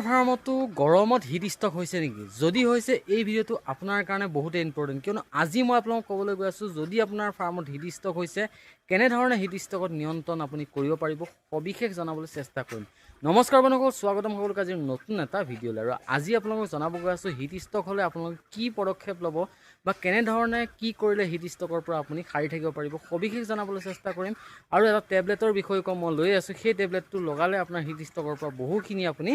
ফাৰ্মতো গৰমত hit stock হৈছে নেকি? যদি হৈছে এই ভিডিঅ'টো আপোনাৰ কাৰণে বহুতে ইম্পৰ্টেণ্ট, কিয়নো আজি মই আপোনালোকক ক'বলৈ গৈ আছোঁ যদি আপোনাৰ ফাৰ্মত হিট ষ্টক হৈছে কেনেধৰণে হিট ষ্টকত নিয়ন্ত্ৰণ আপুনি কৰিব পাৰিব সবিশেষ জনাবলৈ চেষ্টা কৰিম। নমস্কাৰ বন্ধুসকল, স্বাগতম সকলোকে আজিৰ নতুন এটা ভিডিঅ'লৈ। আৰু আজি আপোনালোকক জনাব গৈ আছোঁ হিট ষ্টক হ'লে আপোনালোকে কি পদক্ষেপ ল'ব বা কেনেধৰণে কি কৰিলে হিট ষ্টকৰ পৰা আপুনি সাৰি থাকিব পাৰিব সবিশেষ জনাবলৈ চেষ্টা কৰিম। আৰু এটা টেবলেটৰ বিষয়ে কম মই লৈ আছোঁ, সেই টেবলেটটো লগালে আপোনাৰ হিট ষ্টকৰ পৰা বহুখিনি আপুনি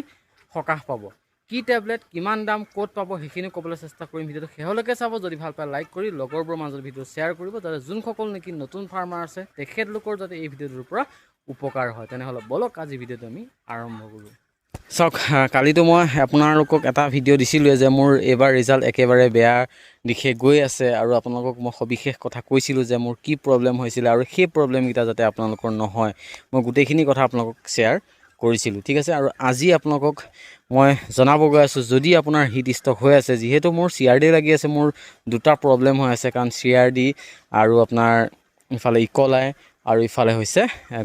সকাহ পাব। কি টেবলেট, কিমান দাম, ক'ত পাব সেইখিনি ক'বলৈ চেষ্টা কৰিম। ভিডিঅ'টো শেহলৈকে চাব, যদি ভাল পায় লাইক কৰি লগৰবোৰৰ মাজত ভিডিঅ' শ্বেয়াৰ কৰিব, যাতে যোনসকল নেকি নতুন ফাৰ্মাৰ আছে তেখেতলোকৰ যাতে এই ভিডিঅ'টোৰ পৰা উপকাৰ হয়। তেনেহ'লে বলক আজি ভিডিঅ'টো আমি আৰম্ভ কৰোঁ। চাওক, কালিতো মই আপোনালোকক এটা ভিডিঅ' দিছিলোঁ যে মোৰ এইবাৰ ৰিজাল্ট একেবাৰে বেয়া দিশে গৈ আছে, আৰু আপোনালোকক মই সবিশেষ কথা কৈছিলোঁ যে মোৰ কি প্ৰব্লেম হৈছিলে আৰু সেই প্ৰব্লেমকেইটা যাতে আপোনালোকৰ নহয়, মই গোটেইখিনি কথা আপোনালোকক শ্বেয়াৰ কৰিছিলোঁ। ঠিক আছে, আৰু আজি আপোনালোকক মই জনাব গৈ আছোঁ যদি আপোনাৰ হিট ষ্টক হৈ আছে, যিহেতু মোৰ CRD লাগি আছে, মোৰ দুটা প্ৰব্লেম হৈ আছে, কাৰণ CRD আৰু আপোনাৰ ইফালে ইকলাই আৰু ইফালে হৈছে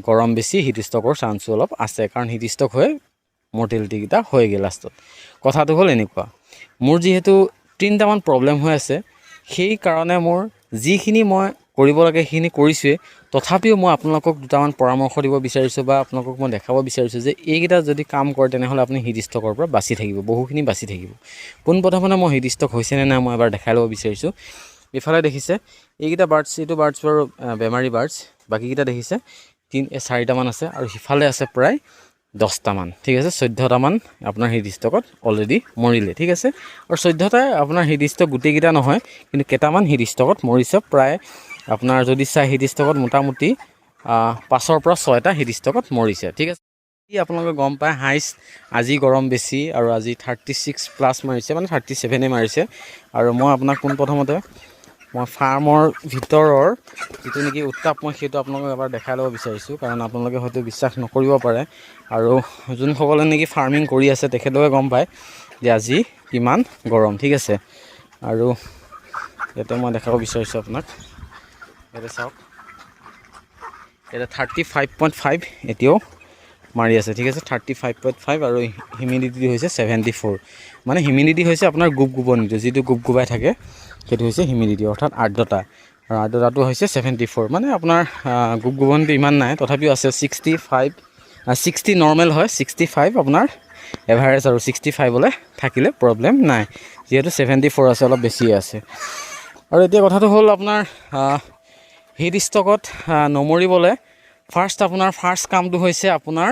গৰম বেছি, হিট ষ্টকৰ চান্সো অলপ আছে, কাৰণ হিট ষ্টক হৈ মৰ্টেলিটিকেইটা হয়গৈ লাষ্টত। কথাটো হ'ল এনেকুৱা, মোৰ যিহেতু 3টামান প্ৰব্লেম হৈ আছে, সেইকাৰণে মোৰ যিখিনি মই কৰিব লাগে সেইখিনি কৰিছোঁৱেই। তথাপিও মই আপোনালোকক দুটামান পৰামৰ্শ দিব বিচাৰিছোঁ বা আপোনালোকক মই দেখাব বিচাৰিছোঁ যে এইকেইটা যদি কাম কৰে তেনেহ'লে আপুনি হিট ষ্টকৰ পৰা বাচি থাকিব, বহুখিনি বাচি থাকিব। পোনপ্ৰথমে মই হিট ষ্টক হৈছেনে নাই মই এবাৰ দেখাই ল'ব বিচাৰিছোঁ। ইফালে দেখিছে এইকেইটা বাৰ্ডছ, এইটো বাৰ্ডছ বাৰু বেমাৰী বাৰ্ডছ, বাকীকেইটা দেখিছে 4টামান আছে, আৰু সিফালে আছে প্ৰায় 10টামান। ঠিক আছে, 14টামান আপোনাৰ হিট ষ্টকত অলৰেডি মৰিলে। ঠিক আছে, আৰু 14টাই আপোনাৰ হিট ষ্টক গোটেইকেইটা নহয়, কিন্তু কেইটামান হিট ষ্টকত মৰিছে। প্ৰায় আপোনাৰ যদি চাই হিট ষ্টকত মোটামুটি 5ৰ পৰা 6টা হিট ষ্টকত মৰিছে। ঠিক আছে, আপোনালোকে গম পায় হাইষ্ট আজি গৰম বেছি, আৰু আজি 36+ মাৰিছে, মানে 37 মাৰিছে। আৰু মই আপোনাক পোনপ্ৰথমতে মই ফাৰ্মৰ ভিতৰৰ যিটো নেকি উত্তাপ, মই সেইটো আপোনালোকক এবাৰ দেখাই ল'ব বিচাৰিছোঁ, কাৰণ আপোনালোকে হয়তো বিশ্বাস নকৰিব পাৰে, আৰু যোনসকলে নেকি ফাৰ্মিং কৰি আছে তেখেতলোকে গম পায় যে আজি কিমান গৰম। ঠিক আছে, আৰু ইয়াতে মই দেখাব বিচাৰিছোঁ আপোনাক, ইয়াতে চাওক, ইয়াতে 35.5 এতিয়াও মাৰি আছে। ঠিক আছে, 35.5, আৰু হিউমিডিটি হৈছে 74, মানে হিউমিডিটি হৈছে আপোনাৰ গোপগোপনিটো, যিটো গোপগোপাই থাকে সেইটো হৈছে হিউমিডিটি, অৰ্থাৎ আৰ্দ্ৰতা, আৰু আৰ্দ্ৰতাটো হৈছে 74, মানে আপোনাৰ গোপগোপনিটো ইমান নাই, তথাপিও আছে 60 নৰ্মেল হয়, 65 আপোনাৰ এভাৰেজ, আৰু 65লৈ থাকিলে প্ৰব্লেম নাই, যিহেতু 74 আছে, অলপ বেছিয়ে আছে। আৰু এতিয়া কথাটো হ'ল আপোনাৰ হিট ষ্টকত নমৰিবলৈ ফাৰ্ষ্ট কামটো হৈছে আপোনাৰ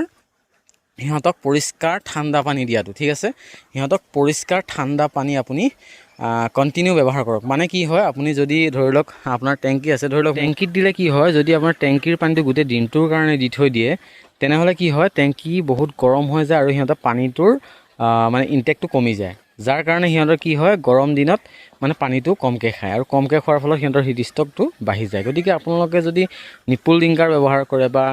সিহঁতক পৰিষ্কাৰ ঠাণ্ডা পানী দিয়াটো। ঠিক আছে, সিহঁতক পৰিষ্কাৰ ঠাণ্ডা পানী আপুনি কণ্টিনিউ ব্যৱহাৰ কৰক। মানে কি হয়, আপুনি যদি ধৰি লওক আপোনাৰ টেংকি আছে, ধৰি লওক টেংকিত দিলে কি হয়, যদি আপোনাৰ টেংকিৰ পানীটো গোটেই দিনটোৰ কাৰণে দি থৈ দিয়ে তেনেহ'লে কি হয়, টেংকি বহুত গৰম হৈ যায়, আৰু সিহঁতৰ পানীটোৰ মানে ইনটেকটো কমি যায়, যাৰ কাৰণে সিহঁতৰ কি হয়, গৰম দিনত মানে পানীটো কমকৈ খায়, আৰু কমকৈ খোৱাৰ ফলত সিহঁতৰ হিট ষ্টকটো বাঢ়ি যায়। গতিকে আপোনালোকে যদি নিপুল ডিংকাৰ ব্যৱহাৰ কৰে, বা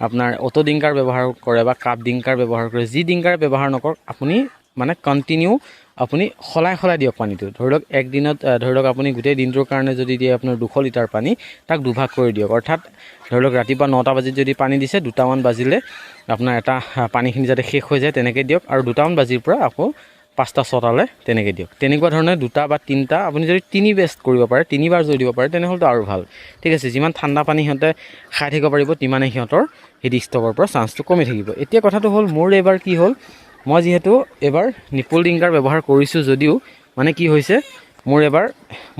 আপোনাৰ অটো ডিংকাৰ ব্যৱহাৰ কৰে, বা কাপ ডিংকাৰ ব্যৱহাৰ কৰে, যি ডিংকাৰ ব্যৱহাৰ নকৰক, আপুনি মানে কণ্টিনিউ আপুনি সলাই দিয়ক পানীটো। ধৰি লওক একদিনত ধৰি লওক আপুনি গোটেই দিনটোৰ কাৰণে যদি দিয়ে আপোনাৰ 200 লিটাৰ পানী, তাক দুভাগ কৰি দিয়ক। অৰ্থাৎ ধৰি লওক ৰাতিপুৱা 9টা বাজিত যদি পানী দিছে, 2টামান বাজিলে আপোনাৰ এটা পানীখিনি যাতে শেষ হৈ যায় তেনেকৈ দিয়ক, আৰু 2টামান বাজিৰ পৰা আকৌ 5টা 6টালৈ তেনেকৈ দিয়ক। তেনেকুৱা ধৰণে 2টা বা 3টা, আপুনি যদি 3 বেষ্ট কৰিব পাৰে, 3বাৰ যদি দিব পাৰে তেনেহ'লেতো আৰু ভাল। ঠিক আছে, যিমান ঠাণ্ডা পানী সিহঁতে খাই থাকিব পাৰিব তিমানেই সিহঁতৰ হিট ষ্টকৰ পৰা চান্সটো কমি থাকিব। এতিয়া কথাটো হ'ল, মোৰ এইবাৰ কি হ'ল, মই যিহেতু এইবাৰ নিপুল ডিংকাৰ ব্যৱহাৰ কৰিছোঁ যদিও মানে কি হৈছে, মোৰ এবাৰ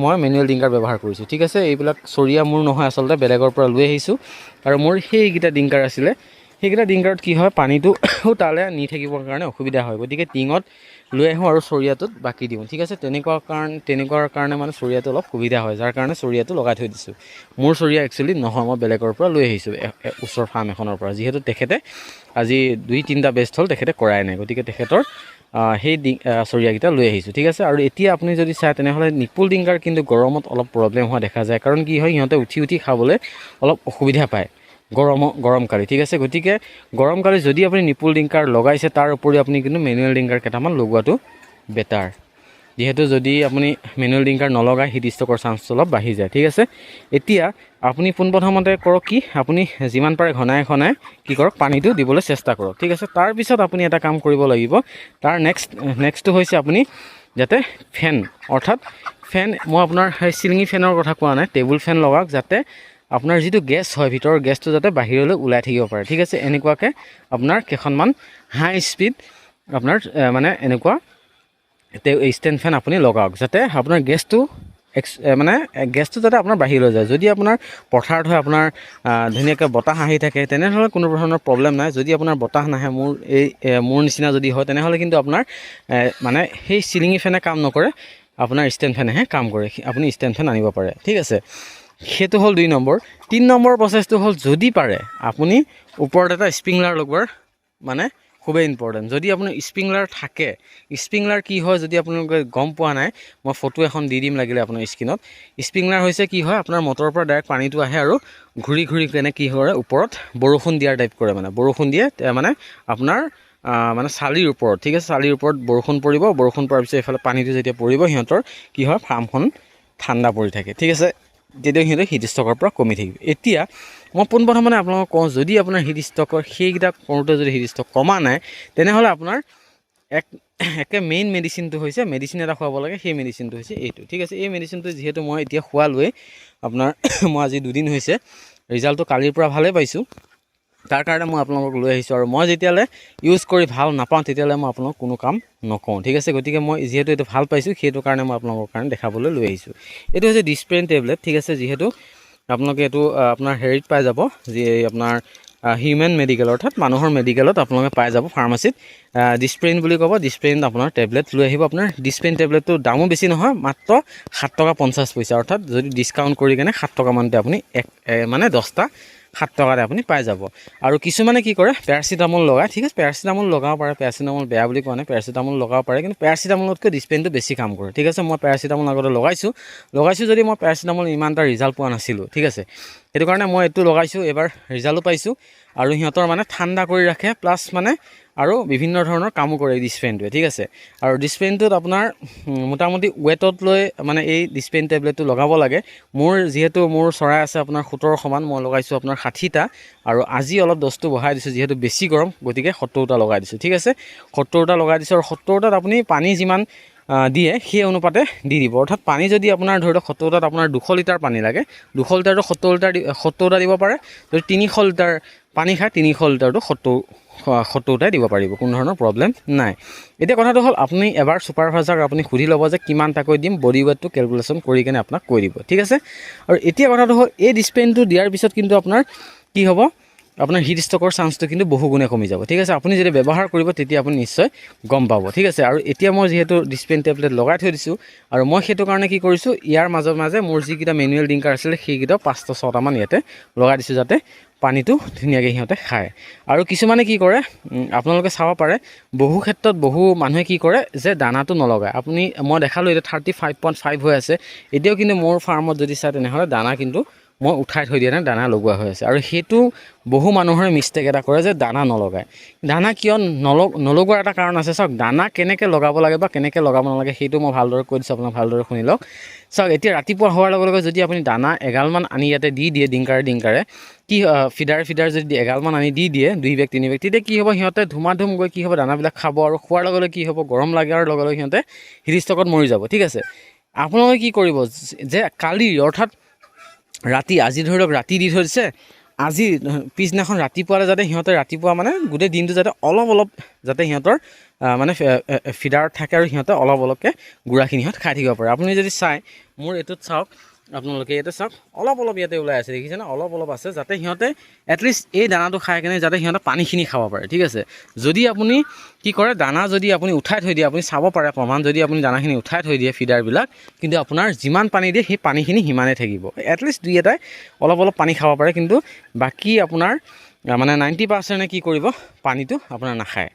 মই মেনুৱেল ডিংকাৰ ব্যৱহাৰ কৰিছোঁ। ঠিক আছে, এইবিলাক চৰিয়া মোৰ নহয়, আচলতে বেলেগৰ পৰা লৈ আহিছোঁ, আৰু মোৰ সেইকেইটা ডিংকাৰ আছিলে, সেইকেইটা ডিংকাৰত কি হয়, পানীটো তালৈ নি থাকিবৰ কাৰণে অসুবিধা হয়, গতিকে টিঙত লৈ আহোঁ আৰু চৰিয়াটোত বাকি দিওঁ। ঠিক আছে, তেনেকুৱাৰ কাৰণে মানে চৰিয়াটো অলপ সুবিধা হয়, যাৰ কাৰণে চৰিয়াটো লগাই থৈ দিছোঁ। মোৰ চৰিয়া একচুৱেলি নহয়, মই বেলেগৰ পৰা লৈ আহিছোঁ, ওচৰৰ ফাৰ্ম এখনৰ পৰা, যিহেতু তেখেতে আজি 2-3টা বেষ্ট হ'ল তেখেতে কৰাই নাই, গতিকে তেখেতৰ সেই চৰিয়াকেইটা লৈ আহিছোঁ। ঠিক আছে, আৰু এতিয়া আপুনি যদি চায় তেনেহ'লে নিপুল ডিংকাৰ কিন্তু গৰমত অলপ প্ৰব্লেম হোৱা দেখা যায়, কাৰণ কি হয়, সিহঁতে উঠি খাবলৈ অলপ অসুবিধা পায় গৰমকালি। ঠিক আছে, গতিকে গৰমকালি যদি আপুনি নিপুল ডিংকাৰ লগাইছে, তাৰ উপৰি আপুনি কিন্তু মেনুৱেল ডিংকাৰ কেইটামান লগোৱাটো বেটাৰ। যিহেতু যদি আপুনি মেনুৱেল ডিংকাৰ নলগায় হিট ষ্টকৰ চান্সটো অলপ বাঢ়ি যায়। ঠিক আছে, এতিয়া আপুনি পোনপ্ৰথমতে কৰক কি, আপুনি যিমান পাৰে ঘনাই ঘনাই কি কৰক, পানীটো দিবলৈ চেষ্টা কৰক। ঠিক আছে, তাৰপিছত আপুনি এটা কাম কৰিব লাগিব, তাৰ নেক্সটটো হৈছে আপুনি যাতে ফেন, অৰ্থাৎ ফেন, মই আপোনাৰ সেই চিলিঙি ফেনৰ কথা কোৱা নাই, টেবুল ফেন লগাওক, যাতে আপোনাৰ যিটো গেছ হয় ভিতৰৰ গেছটো যাতে বাহিৰলৈ ওলাই থাকিব পাৰে। ঠিক আছে, এনেকুৱাকৈ আপোনাৰ কেইখনমান হাই স্পীড আপোনাৰ মানে এনেকুৱা ষ্টেণ্ড ফেন আপুনি লগাওক, যাতে আপোনাৰ গেছটো গেছটো যাতে আপোনাৰ বাহিৰলৈ যায়। যদি আপোনাৰ পথাৰত হয়, আপোনাৰ ধুনীয়াকৈ বতাহ আহি থাকে, তেনেধৰণৰ কোনো ধৰণৰ প্ৰব্লেম নাই। যদি আপোনাৰ বতাহ নাহে, মোৰ নিচিনা যদি হয়, তেনেহ'লে কিন্তু আপোনাৰ মানে সেই চিলিঙি ফেনে কাম নকৰে, আপোনাৰ ষ্টেণ্ড ফেনেহে কাম কৰে। আপুনি ষ্টেণ্ড ফেন আনিব পাৰে। ঠিক আছে, সেইটো হ'ল 2 নম্বৰ। 3 নম্বৰ প্ৰচেছটো হ'ল, যদি পাৰে আপুনি ওপৰত এটা স্প্ৰিংলাৰ লগোৱাৰ মানে খুবেই ইম্পৰ্টেণ্ট। যদি আপোনাৰ স্প্ৰিংলাৰ থাকে, স্প্ৰিংলাৰ কি হয় যদি আপোনালোকে গম পোৱা নাই, মই ফটো এখন দি দিম লাগিলে আপোনাৰ স্ক্ৰীণত। স্প্ৰিংলাৰ হৈছে কি হয়, আপোনাৰ মটৰৰ পৰা ডাইৰেক্ট পানীটো আহে আৰু ঘূৰি ঘূৰি কেনে কি হয়, ওপৰত বৰষুণ দিয়াৰ টাইপ কৰে, মানে বৰষুণ দিয়ে মানে আপোনাৰ মানে চালিৰ ওপৰত। ঠিক আছে, চালিৰ ওপৰত বৰষুণ পৰিব, বৰষুণ পৰাৰ পিছত এইফালে পানীটো যেতিয়া পৰিব, সিহঁতৰ কি হয়, ফাৰ্মখন ঠাণ্ডা পৰি থাকে। ঠিক আছে, তেতিয়া সিহঁতে হিট ষ্টকৰ পৰা কমি থাকিব। এতিয়া মই পোনপ্ৰথমে আপোনালোকক কওঁ, যদি আপোনাৰ হিট ষ্টকৰ সেইকেইটা কৰোঁতে যদি হিট ষ্টক কমা নাই, তেনেহ'লে আপোনাৰ একে মেইন মেডিচিনটো হৈছে, মেডিচিন এটা খুৱাব লাগে, সেই মেডিচিনটো হৈছে এইটো। ঠিক আছে, এই মেডিচিনটো যিহেতু মই এতিয়া খোৱালোৱেই আপোনাৰ মই আজি 2 দিন হৈছে, ৰিজাল্টটো কালিৰ পৰা ভালেই পাইছোঁ, তাৰ কাৰণে মই আপোনালোকক লৈ আহিছোঁ। আৰু মই যেতিয়ালৈ ইউজ কৰি ভাল নাপাওঁ, তেতিয়ালৈ মই আপোনালোকক কোনো কাম নকওঁ। ঠিক আছে, গতিকে মই যিহেতু এইটো ভাল পাইছোঁ, সেইটো কাৰণে মই আপোনালোকৰ কাৰণে দেখাবলৈ লৈ আহিছোঁ। এইটো হৈছে ডিছপ্ৰেন টেবলেট। ঠিক আছে, যিহেতু আপোনালোকে এইটো আপোনাৰ হেৰিত পাই যাব, যি আপোনাৰ হিউমেন মেডিকেল, অৰ্থাৎ মানুহৰ মেডিকেলত আপোনালোকে পাই যাব, ফাৰ্মাচীত ডিছপ্ৰেন বুলি ক'ব। ডিছপ্ৰেন আপোনাৰ টেবলেট লৈ আহিব। আপোনাৰ ডিছপ্ৰেন টেবলেটটো দামো বেছি নহয়, মাত্ৰ 7 টকা 50 পইচা, অৰ্থাৎ যদি ডিছকাউণ্ট কৰি কেনে 7 টকা মানতে আপুনি মানে 10টা 7 টকাতে আপুনি পাই যাব। আৰু কিছুমানে কি কৰে, পেৰাচিটামল লগায়। ঠিক আছে, পেৰাচিটামল লগাব পাৰে, পেৰাচিটামল বেয়া বুলি কোৱা নাই, পেৰাচিটামল লগাব পাৰে, কিন্তু পেৰাচিটামলতকৈ ডিছপ্ৰেনটো বেছি কাম কৰে। ঠিক আছে, মই পেৰাচিটামল আগতে লগাইছোঁ যদি মই পেৰাচিটামল ইমান এটা ৰিজাল্ট পোৱা নাছিলোঁ। ঠিক আছে, সেইটো কাৰণে মই এইটো লগাইছোঁ, এইবাৰ ৰিজাল্টো পাইছোঁ। আৰু সিহঁতৰ মানে ঠাণ্ডা কৰি ৰাখে, প্লাছ মানে আৰু বিভিন্ন ধৰণৰ কামো কৰে এই ডিছপ্ৰেনটোৱে। ঠিক আছে, আৰু ডিছপ্ৰেনটোত আপোনাৰ মোটামুটি ৱেটত লৈ মানে এই ডিছপ্ৰেন টেবলেটটো লগাব লাগে। যিহেতু মোৰ চৰাই আছে আপোনাৰ 17শ মান, মই লগাইছোঁ আপোনাৰ 60টা, আৰু আজি অলপ ড'জটো বঢ়াই দিছোঁ, যিহেতু বেছি গৰম, গতিকে 70টা লগাই দিছোঁ। ঠিক আছে, 70টা লগাই দিছোঁ, আৰু 70টাত আপুনি পানী যিমান দিয়ে সেই অনুপাতে দি দিব। অৰ্থাৎ পানী যদি আপোনাৰ ধৰি লওক 70টাত আপোনাৰ 200 লিটাৰ পানী লাগে, 200 লিটাৰটো 70টা দিব পাৰে। যদি 300 লিটাৰ পানী খায়, 300 লিটাৰটো 70টাই দিব পাৰিব, কোনো ধৰণৰ প্ৰব্লেম নাই। এতিয়া কথাটো হ'ল, আপুনি এবাৰ ছুপাৰভাইজাৰক আপুনি সুধি ল'ব যে কিমানটাকৈ দিম, বডি ৱেটটো কেলকুলেশ্যন কৰি কেনে আপোনাক কৈ দিব। ঠিক আছে, আৰু এতিয়া কথাটো হ'ল, এই ডিছপ্ৰেনটো দিয়াৰ পিছত কিন্তু আপোনাৰ কি হ'ব, আপোনাৰ হিট ষ্টকৰ চান্সটো কিন্তু বহু গুণে কমি যাব। ঠিক আছে, আপুনি যদি ব্যৱহাৰ কৰিব, তেতিয়া আপুনি নিশ্চয় গম পাব। ঠিক আছে, আৰু এতিয়া মই যিহেতু ডিছপ্ৰেন টেবলেট লগাই থৈ দিছোঁ, আৰু মই সেইটো কাৰণে কি কৰিছোঁ, ইয়াৰ মাজে মাজে মোৰ যিকেইটা মেনুৱেল ডিংকাৰ আছিলে, সেইকেইটা 5টা 6টামান ইয়াতে লগাই দিছোঁ, যাতে পানীটো ধুনীয়াকৈ সিহঁতে খায়। আৰু কিছুমানে কি কৰে, আপোনালোকে চাব পাৰে, বহু ক্ষেত্ৰত বহু মানুহে কি কৰে যে দানাটো নলগায়। মই দেখালোঁ এতিয়া 35.5 হৈ আছে, এতিয়াও কিন্তু মোৰ ফাৰ্মত যদি চায়, তেনেহ'লে দানা কিন্তু মই উঠাই থৈ দিয়া নাই, দানা লগোৱা হৈ আছে। আৰু সেইটো বহু মানুহৰে মিষ্টেক এটা কৰে যে দানা নলগায়। দানা কিয় নলগোৱাৰ এটা কাৰণ আছে। চাওক, দানা কেনেকৈ লগাব লাগে বা কেনেকৈ লগাব নালাগে, সেইটো মই ভালদৰে কৈ দিছোঁ, আপোনাক ভালদৰে শুনি লওক। চাওক, এতিয়া ৰাতিপুৱা হোৱাৰ লগে লগে যদি আপুনি দানা এগালমান আনি ইয়াতে দি দিয়ে, ডিংকাৰে কি ফিডাৰ যদি এগালমান আনি দি দিয়ে, 2 বেগ 3 বেগ, তেতিয়া কি হ'ব, সিহঁতে ধুমাধুম গৈ কি হ'ব, দানাবিলাক খাব, আৰু খোৱাৰ লগে লগে কি হ'ব, গৰম লগাৰ লগে লগে সিহঁতে হিট ষ্টকত মৰি যাব। ঠিক আছে, আপোনালোকে কি কৰিব যে কালি, অৰ্থাৎ আজি ধৰি লওক ৰাতি দি থৈ দিছে, আজি পিছদিনাখন ৰাতিপুৱালৈ যাতে সিহঁতে ৰাতিপুৱা মানে গোটেই দিনটো যাতে অলপ যাতে সিহঁতৰ মানে ফিডাৰত থাকে, আৰু সিহঁতে অলপ অলপকৈ গুড়াখিনি সিহঁত খাই থাকিব পাৰে। আপুনি যদি চাই, মোৰ এইটোত চাওক, আপোনালোকে ইয়াতে চাওক, অলপ ইয়াতে ওলাই আছে, দেখিছেনে, অলপ আছে, যাতে সিহঁতে এটলিষ্ট এই দানাটো খাই কেনে যাতে সিহঁতে পানীখিনি খাব পাৰে। ঠিক আছে, যদি আপুনি কি কৰে, দানা যদি আপুনি উঠাই থৈ দিয়ে, আপুনি চাব পাৰে প্ৰমাণ, যদি আপুনি দানাখিনি উঠাই থৈ দিয়ে ফিডাৰবিলাক, কিন্তু আপোনাৰ যিমান পানী দিয়ে সেই পানীখিনি সিমানেই থাকিব। এটলিষ্ট 2-এটাই অলপ পানী খাব পাৰে, কিন্তু বাকী আপোনাৰ মানে 90% কি কৰিব, পানীটো আপোনাৰ নাখায়।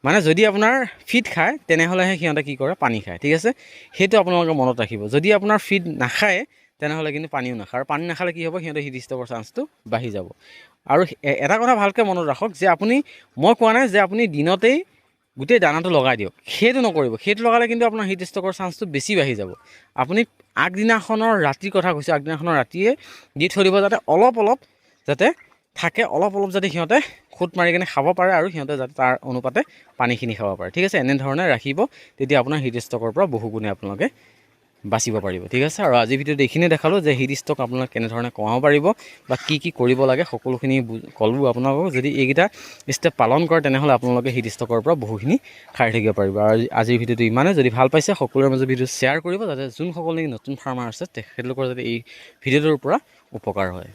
মানে যদি আপোনাৰ ফিড খায়, তেনেহ'লেহে সিহঁতে কি কৰে, পানী খায়। ঠিক আছে, সেইটো আপোনালোকে মনত ৰাখিব। যদি আপোনাৰ ফিড নাখায়, তেনেহ'লে কিন্তু পানীও নাখায়, আৰু পানী নাখালে কি হ'ব, সিহঁতে হিট ষ্টকৰ চান্সটো বাঢ়ি যাব। আৰু এটা কথা ভালকৈ মনত ৰাখক, যে মই কোৱা নাই যে আপুনি দিনতেই গোটেই দানাটো লগাই দিয়ক। সেইটো নকৰিব, সেইটো লগালে কিন্তু আপোনাৰ হিট ষ্ট্ৰ'কৰ চান্সটো বেছি বাঢ়ি যাব। আপুনি আগদিনাখনৰ ৰাতিৰ কথা কৈছোঁ, আগদিনাখনৰ ৰাতিয়ে দি থৈ দিব, যাতে অলপ অলপ যাতে থাকে, অলপ অলপ যাতে সিহঁতে খুট মাৰি কিনে খাব পাৰে আৰু সিহঁতে যাতে তাৰ অনুপাতে পানীখিনি খাব পাৰে। ঠিক আছে, এনেধৰণে ৰাখিব, তেতিয়া আপোনাৰ হিট ষ্ট্ৰ'কৰ পৰা বহু গুণে আপোনালোকে বাচিব পাৰিব। ঠিক আছে, আৰু আজি ভিডিঅ'ত এইখিনি দেখালোঁ যে হিট ষ্ট্ৰ'ক আপোনালোকে কেনেধৰণে কমাব পাৰিব বা কি কৰিব লাগে, সকলোখিনি ক'লোঁ আপোনালোকক। যদি এইকেইটা ষ্টেপ পালন কৰে তেনেহ'লে আপোনালোকে হিট ষ্ট্ৰ'কৰ পৰা বহুখিনি খাই থাকিব পাৰিব। আৰু আজিৰ ভিডিঅ'টো ইমানেই। যদি ভাল পাইছে সকলোৰে মাজত ভিডিঅ' শ্বেয়াৰ কৰিব, যাতে যোনসকল নতুন ফাৰ্মাৰ আছে তেখেতলোকৰ যাতে এই ভিডিঅ'টোৰ পৰা উপকাৰ হয়।